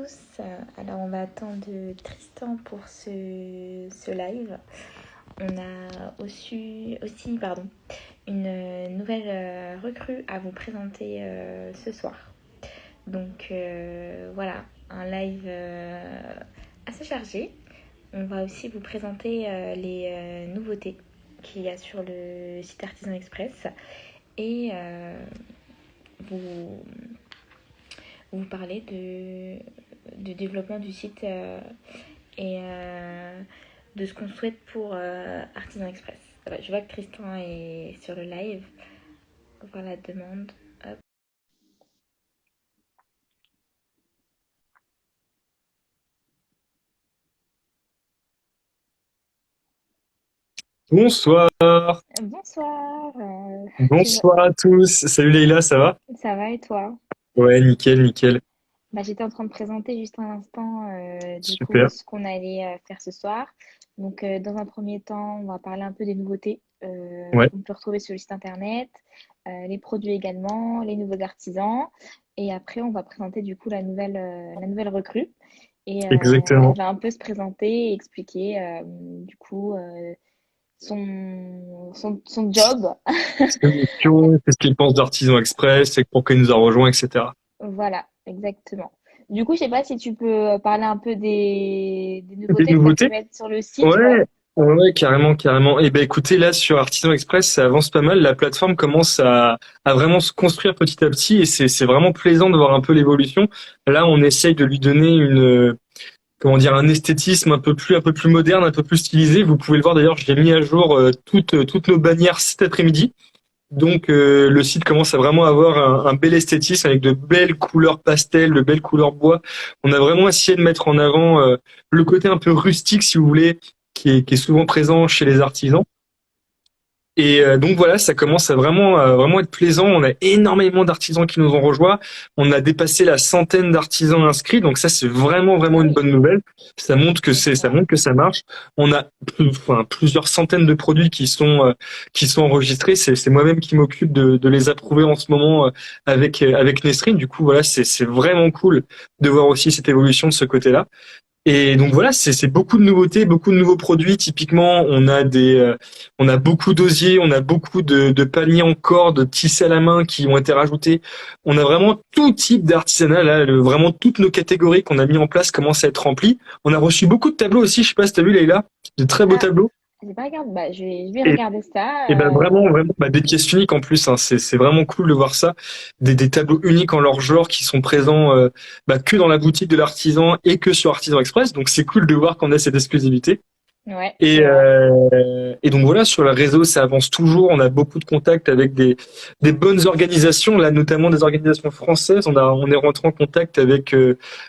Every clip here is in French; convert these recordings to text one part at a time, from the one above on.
tous. Alors, on va attendre Tristan pour ce live. On a aussi une nouvelle recrue à vous présenter ce soir. Donc, voilà, un live assez chargé. On va aussi vous présenter les nouveautés qu'il y a sur le site Artisan Express et vous, vous parler du développement du site et de ce qu'on souhaite pour Artisan Express. Voilà, je vois que Tristan est sur le live. Voilà la demande. Hop. Bonsoir, Bonsoir. bonsoir à tous. Salut Leïla, ça va? Ça va et toi? Ouais, nickel, nickel. J'étais en train de présenter juste un instant du coup Super. ce qu'on allait faire ce soir. Donc dans un premier temps, on va parler un peu des nouveautés Ouais, qu'on peut retrouver sur le site internet, les produits également, les nouveaux artisans. Et après, on va présenter du coup la nouvelle recrue. Et elle exactement. va un peu se présenter et expliquer du coup son job. Ses missions, c'est ce qu'il pense d'Artisan Express, c'est pourquoi il nous a rejoint, etc. Voilà, exactement. Du coup, je sais pas si tu peux parler un peu des Des nouveautés qu'on peut nouveautés? mettre sur le site, ouais. Ouais, ouais, carrément, carrément. Et ben écoutez, là sur Artisan Express, ça avance pas mal. La plateforme commence à vraiment se construire petit à petit et c'est vraiment plaisant de voir un peu l'évolution. Là, on essaye de lui donner comment dire, un esthétisme un peu plus moderne, un peu plus stylisé. Vous pouvez le voir d'ailleurs, j'ai mis à jour toutes nos bannières cet après-midi. Donc le site commence à vraiment avoir un bel esthétisme avec de belles couleurs pastel, de belles couleurs bois. On a vraiment essayé de mettre en avant le côté un peu rustique, si vous voulez, qui est souvent présent chez les artisans. Et donc voilà, ça commence à vraiment être plaisant. On a énormément d'artisans qui nous ont rejoints. On a dépassé la centaine d'artisans inscrits, donc ça c'est vraiment Ah une oui, bonne nouvelle. Ça d'accord. montre que ça marche. On a plusieurs centaines de produits qui sont enregistrés. C'est moi-même qui m'occupe de les approuver en ce moment avec Nesrine. Du coup voilà, c'est vraiment cool de voir aussi cette évolution de ce côté-là. Et donc voilà, c'est beaucoup de nouveautés, beaucoup de nouveaux produits. Typiquement, on a beaucoup d'osiers, on a beaucoup de paniers en corde tissés à la main qui ont été rajoutés. On a vraiment tout type d'artisanat là, vraiment toutes nos catégories qu'on a mis en place commencent à être remplies. On a reçu beaucoup de tableaux aussi. Je sais pas si t'as vu Leïla, de très beaux Ah, tableaux. j'ai pas regardé. Je vais Et regarder et ben ça. vraiment, des pièces uniques en plus. Hein. C'est vraiment cool de voir ça. Des tableaux uniques en leur genre qui sont présents que dans la boutique de l'artisan et que sur Artisan Express. Donc c'est cool de voir qu'on a cette exclusivité. Ouais, Et, c'est vrai. et donc voilà, sur le réseau, ça avance toujours. On a beaucoup de contacts avec des bonnes organisations, là notamment des organisations françaises. On est rentré en contact avec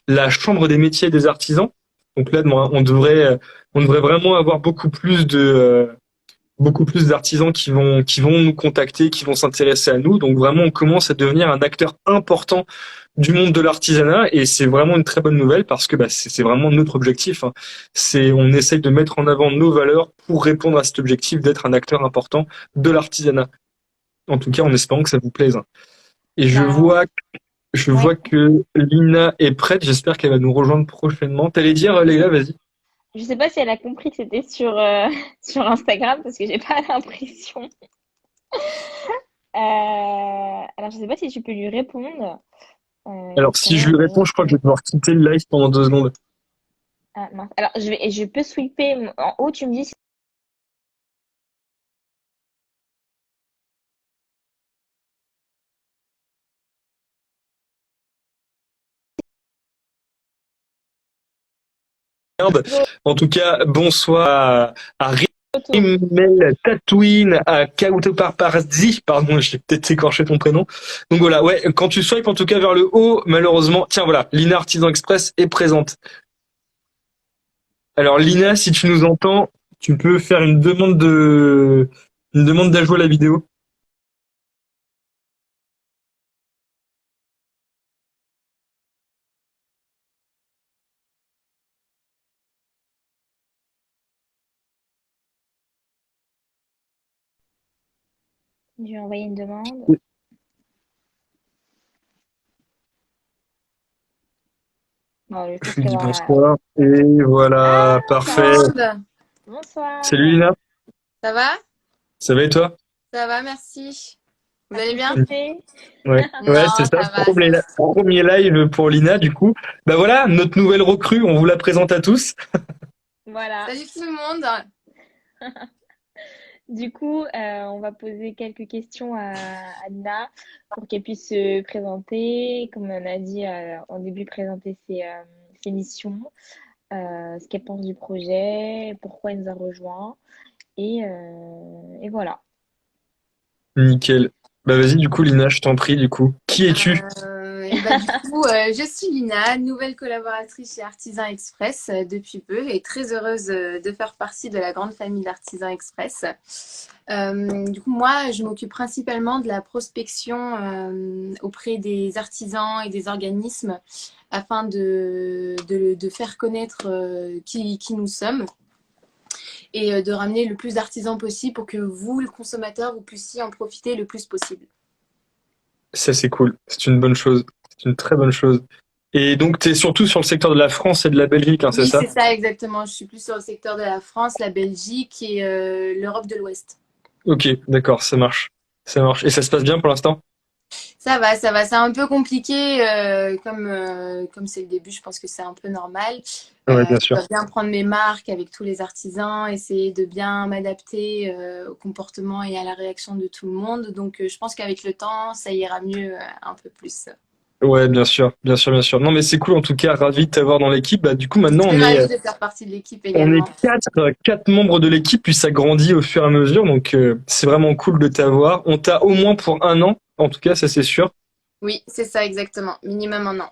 la Chambre des métiers des artisans. Donc là, on devrait vraiment avoir beaucoup plus d'artisans qui vont nous contacter, qui vont s'intéresser à nous. Donc vraiment, on commence à devenir un acteur important du monde de l'artisanat et c'est vraiment une très bonne nouvelle parce que c'est vraiment notre objectif. Hein. On essaye de mettre en avant nos valeurs pour répondre à cet objectif d'être un acteur important de l'artisanat. En tout cas, en espérant que ça vous plaise. Hein. Et je Bah, vois, je ouais. vois que Lina est prête. J'espère qu'elle va nous rejoindre prochainement. T'allais dire, Leïla, vas-y. Je sais pas si elle a compris que c'était sur, sur Instagram parce que j'ai pas l'impression. Alors, je sais pas si tu peux lui répondre. Alors, Quand si je même, lui réponds, je crois que je vais devoir quitter le live pendant 2 secondes. Ah, mince. Alors, je peux sweeper en haut, tu me dis si Merde. En tout cas, bonsoir à photo. Rimmel Tatooine, à Kautoparparzi, pardon, j'ai peut-être écorché ton prénom. Donc voilà, ouais, quand tu swipes en tout cas vers le haut, malheureusement, tiens voilà, Lina Artisan Express est présente. Alors Lina, si tu nous entends, tu peux faire une demande d'ajout à la vidéo. Je lui ai envoyé une demande. Bon, je Je pense lui qu'elle dis va... bonsoir. Et voilà, parfait. Monde. Salut Bonsoir. Lina, Ça va? ça va et toi? Ça va, merci. Vous allez bien? Apprécié. Ouais, ouais, c'est Non, ça. ça va, ça Premier, va. premier live pour Lina, du coup. Bah voilà, notre nouvelle recrue, on vous la présente à tous. Voilà. Salut tout le monde. Du coup, on va poser quelques questions à Anna pour qu'elle puisse se présenter. Comme on a dit en début, présenter ses missions, ce qu'elle pense du projet, pourquoi elle nous a rejoints. Et voilà. Nickel. Bah vas-y, du coup, Lina, je t'en prie, du coup. Qui es-tu? Je suis Lina, nouvelle collaboratrice chez Artisan Express depuis peu et très heureuse de faire partie de la grande famille d'Artisan Express. Moi, je m'occupe principalement de la prospection auprès des artisans et des organismes afin de faire connaître qui nous sommes et de ramener le plus d'artisans possible pour que vous, le consommateur, vous puissiez en profiter le plus possible. Ça, c'est cool. C'est une bonne chose. C'est une très bonne chose. Et donc, t'es surtout sur le secteur de la France et de la Belgique, hein, c'est Oui, ça? c'est ça exactement. Je suis plus sur le secteur de la France, la Belgique et l'Europe de l'Ouest. Ok, d'accord, ça marche. Ça marche. Et ça se passe bien pour l'instant? Ça va, ça va. C'est un peu compliqué comme c'est le début. Je pense que c'est un peu normal. Ouais, bien Je sûr. dois bien prendre mes marques avec tous les artisans, essayer de bien m'adapter au comportement et à la réaction de tout le monde. Donc, je pense qu'avec le temps, ça ira mieux un peu plus. Ouais, bien sûr, bien sûr, bien sûr. Non, mais c'est cool, en tout cas, ravi de t'avoir dans l'équipe. Bah, du coup, Je maintenant, suis ravie de faire partie de l'équipe on est également. quatre membres de l'équipe, puis ça grandit au fur et à mesure, donc c'est vraiment cool de t'avoir. On t'a au moins pour un an, en tout cas, ça c'est sûr. Oui, c'est ça exactement. Minimum un an.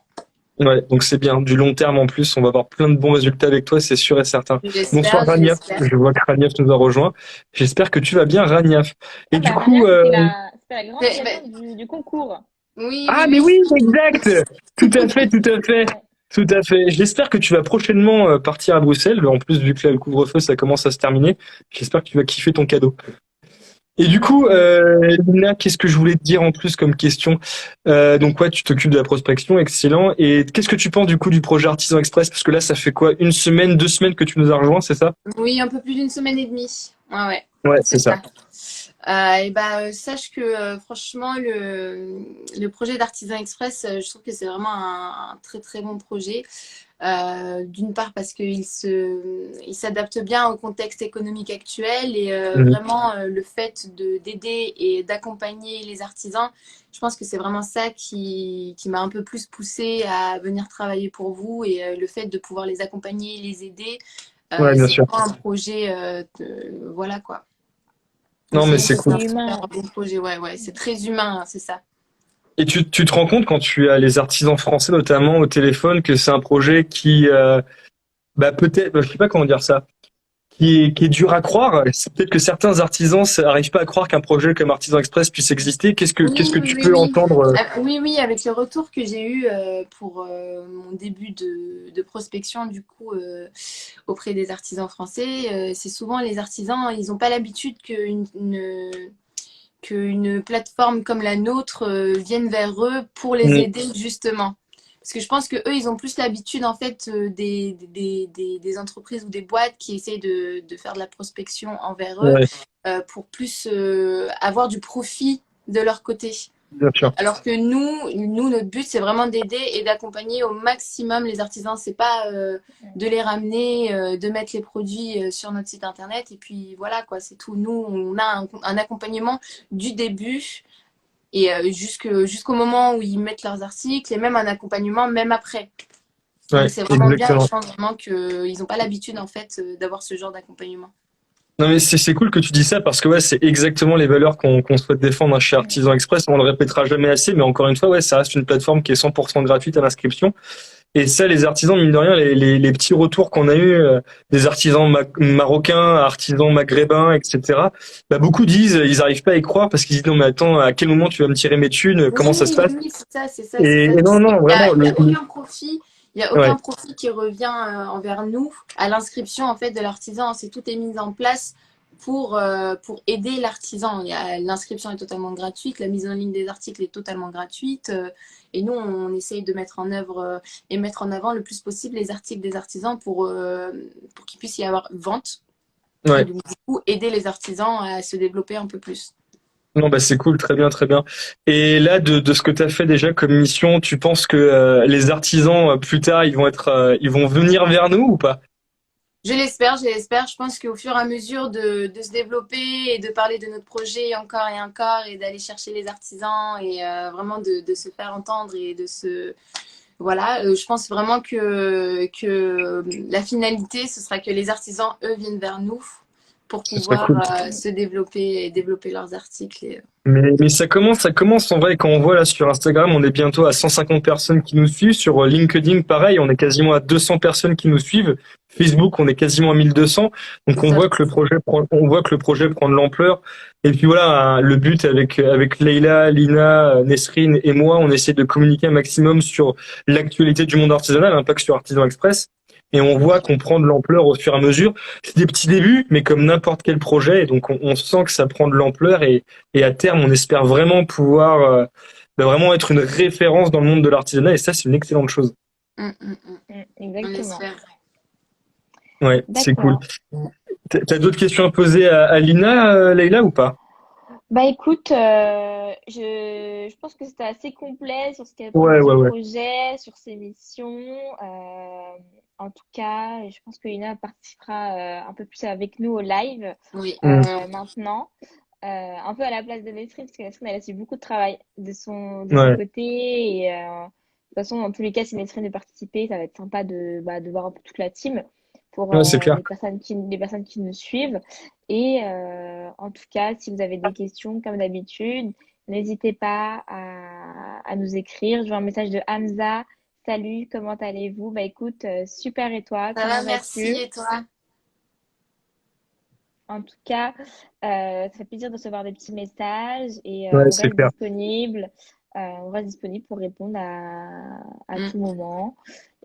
Ouais, donc c'est bien, du long terme en plus, on va avoir plein de bons résultats avec toi, c'est sûr et certain. Bonsoir J'espère, Raniaf, j'espère. je vois que Raniaf nous a rejoint. J'espère que tu vas bien, Raniaf. Et Ah du bah coup, Rania, c'était la grande Mais- gagnante mais- du concours. oui, ah, oui, mais oui. oui, exact! Tout à fait, tout à fait. Ouais. Tout à fait. J'espère que tu vas prochainement partir à Bruxelles. En plus, vu que là, le couvre-feu, ça commence à se terminer. J'espère que tu vas kiffer ton cadeau. Et du coup, Lina, qu'est-ce que je voulais te dire en plus comme question? Donc, ouais, tu t'occupes de la prospection, excellent. Et qu'est-ce que tu penses du coup du projet Artisan Express? Parce que là, ça fait quoi? Une semaine, 2 semaines que tu nous as rejoints, c'est ça? Oui, un peu plus d'une semaine et demie. Ouais, ouais, Ouais, c'est c'est ça. ça. Sache que franchement, le projet d'Artisan Express, je trouve que c'est vraiment un très très bon projet. D'une part parce il s'adapte bien au contexte économique actuel et Mhm. vraiment le fait d'aider et d'accompagner les artisans, je pense que c'est vraiment ça qui m'a un peu plus poussée à venir travailler pour vous et le fait de pouvoir les accompagner, les aider, Ouais, bien c'est sûr. vraiment un projet, voilà quoi. Donc Non, c'est mais Ouais, vrai c'est que puis c'est cool. c'est un super humain. bon projet, ouais, ouais, c'est très humain, hein, c'est ça. Et tu te rends compte quand tu as les artisans français notamment au téléphone que c'est un projet qui, bah peut-être, je sais pas comment dire ça, qui est dur à croire. C'est peut-être que certains artisans n'arrivent pas à croire qu'un projet comme Artisan Express puisse exister. Qu'est-ce Oui, que oui, tu oui, peux oui. entendre? Oui, oui, avec le retour que j'ai eu pour mon début de prospection du coup auprès des artisans français, c'est souvent les artisans, ils n'ont pas l'habitude qu'une plateforme comme la nôtre vienne vers eux pour les Mm. aider justement. Parce que je pense que eux, ils ont plus l'habitude en fait des entreprises ou des boîtes qui essayent de faire de la prospection envers eux Ouais, pour plus avoir du profit de leur côté. bien sûr. Alors que notre but, c'est vraiment d'aider et d'accompagner au maximum les artisans. C'est pas de les ramener, de mettre les produits sur notre site internet et puis voilà quoi, c'est tout. Nous, on a un accompagnement du début et jusqu'au moment où ils mettent leurs articles et même un accompagnement même après. Ouais, Donc c'est vraiment bien et exactement. je pense vraiment qu'ils n'ont pas l'habitude en fait d'avoir ce genre d'accompagnement. Non mais c'est cool que tu dis ça parce que ouais c'est exactement les valeurs qu'on souhaite défendre chez Mm. Artisan Express. On le répétera jamais assez, mais encore une fois ouais ça reste une plateforme qui est 100% gratuite à l'inscription. Et ça, les artisans, mine de rien, les petits retours qu'on a eu des artisans marocains, artisans maghrébins, etc. Bah, beaucoup disent, ils arrivent pas à y croire parce qu'ils disent non mais attends, à quel moment tu vas me tirer mes thunes, comment ça se Oui, passe? oui, oui, c'est ça, c'est ça, c'est ça. Et non, non, vraiment, Il y a aucun profit, il y a aucun ouais, profit qui revient envers nous à l'inscription en fait de l'artisan. C'est tout est mis en place pour aider l'artisan. L'inscription est totalement gratuite, la mise en ligne des articles est totalement gratuite. Et nous, on essaye de mettre en œuvre et mettre en avant le plus possible les articles des artisans pour qu'il puisse y avoir vente. Ouais. Et donc, du coup, aider les artisans à se développer un peu plus. Non, bah c'est cool, très bien, très bien. Et là, de ce que tu as fait déjà comme mission, tu penses que les artisans plus tard, ils vont venir vers nous ou pas? Je l'espère, je l'espère. Je pense qu'au fur et à mesure de se développer et de parler de notre projet encore et encore et d'aller chercher les artisans et vraiment de se faire entendre et de se... Voilà, je pense vraiment que la finalité, ce sera que les artisans, eux, viennent vers nous pour Ce serait pouvoir cool. se développer et développer leurs articles. Mais ça commence en vrai. Quand on voit là sur Instagram, on est bientôt à 150 personnes qui nous suivent. Sur LinkedIn, pareil, on est quasiment à 200 personnes qui nous suivent. Facebook, on est quasiment à 1200. Donc on voit que le projet prend de l'ampleur. Et puis voilà, le but avec Leïla, Lina, Nesrine et moi, on essaie de communiquer un maximum sur l'actualité du monde artisanal, l'impact sur Artisan Express. Et on voit qu'on prend de l'ampleur au fur et à mesure. C'est des petits débuts, mais comme n'importe quel projet. Et donc on sent que ça prend de l'ampleur et à terme, on espère vraiment pouvoir vraiment être une référence dans le monde de l'artisanat. Et ça, c'est une excellente chose. On Exactement. espère. Ouais, c'est cool. D'accord. T'as d'autres questions à poser à Lina, Leïla, ou pas? Bah écoute, je pense que c'était assez complet sur ce qu'elle pense Ouais, de ouais, son ouais. projet, sur ses missions. En tout cas, je pense que Lina participera un peu plus avec nous au live Oui. maintenant. Un peu à la place de Nesrine, parce que Nesrine, elle a su beaucoup de travail de son Ouais, côté. Et de toute façon, dans tous les cas, si Nesrine veut participer, ça va être sympa de voir un peu toute la team pour ouais, c'est clair. les personnes qui nous suivent. Et en tout cas, si vous avez des questions, comme d'habitude, n'hésitez pas à nous écrire. Je vois un message de Hamza. Salut, comment allez-vous? Bah écoute, super et toi, Ça va, comment merci. vas-tu? Et toi? En tout cas, ça fait plaisir de recevoir des petits messages et Ouais, c'est clair. on reste disponible pour répondre à Mm. tout moment.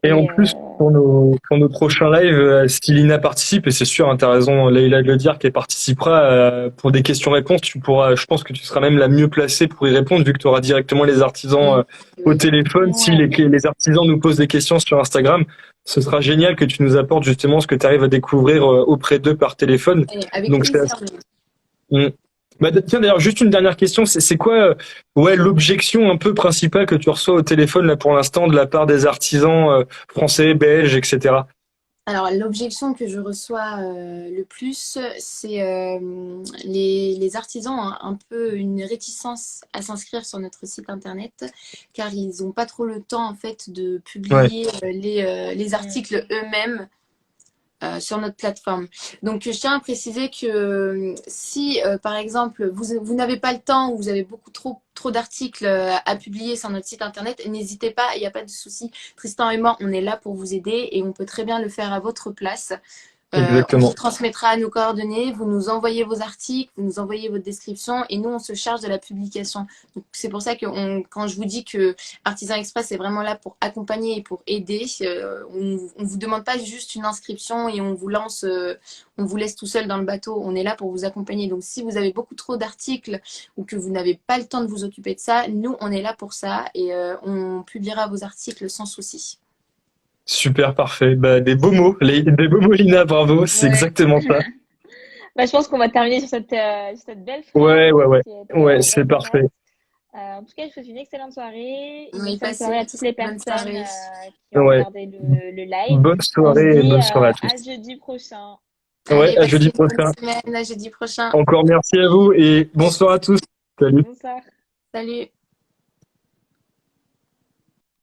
Et en Et plus, pour nos prochains lives, si Lina participe, et c'est sûr, hein, t'as raison, Leïla, de le dire, qu'elle participera pour des questions-réponses, je pense que tu seras même la mieux placée pour y répondre, vu que tu auras directement les artisans Mm. au Oui. téléphone. Si ouais, les artisans nous posent des questions sur Instagram, ce sera génial que tu nous apportes justement ce que tu arrives à découvrir auprès d'eux par téléphone. Et avec Donc, plaisir. Mm. Bah, tiens, d'ailleurs, juste une dernière question, c'est quoi, ouais, l'objection un peu principale que tu reçois au téléphone là pour l'instant de la part des artisans français, belges, etc. Alors, l'objection que je reçois le plus, c'est les artisans ont un peu une réticence à s'inscrire sur notre site internet car ils n'ont pas trop le temps en fait de Ouais, publier les articles eux-mêmes sur notre plateforme. Donc, je tiens à préciser que si, par exemple, vous n'avez pas le temps ou vous avez beaucoup trop d'articles à publier sur notre site internet, n'hésitez pas, il n'y a pas de souci. Tristan et moi, on est là pour vous aider et on peut très bien le faire à votre place. On vous exactement. transmettra nos coordonnées, vous nous envoyez vos articles, vous nous envoyez votre description et nous, on se charge de la publication. Donc, c'est pour ça que quand je vous dis que Artisan Express est vraiment là pour accompagner et pour aider, on ne vous demande pas juste une inscription et on vous lance, on vous laisse tout seul dans le bateau. On est là pour vous accompagner. Donc, si vous avez beaucoup trop d'articles ou que vous n'avez pas le temps de vous occuper de ça, nous, on est là pour ça et on publiera vos articles sans souci. Super, parfait. Bah, des beaux mots, Lina, bravo, c'est ouais. exactement ça. Bah, je pense qu'on va terminer sur cette belle phrase Ouais, ouais, ouais. qui est Ouais, c'est exacte. parfait. En tout cas, je vous souhaite une excellente soirée. Une Oui, excellente soirée à toutes les bonne personnes soirée. qui ont Ouais. regardé le live. Bonne soirée à À tous. jeudi prochain. Ouais, Allez, à passez jeudi une bonne prochain. semaine. À jeudi prochain. Encore merci à vous et bonsoir à tous. Salut. Bonsoir. Salut.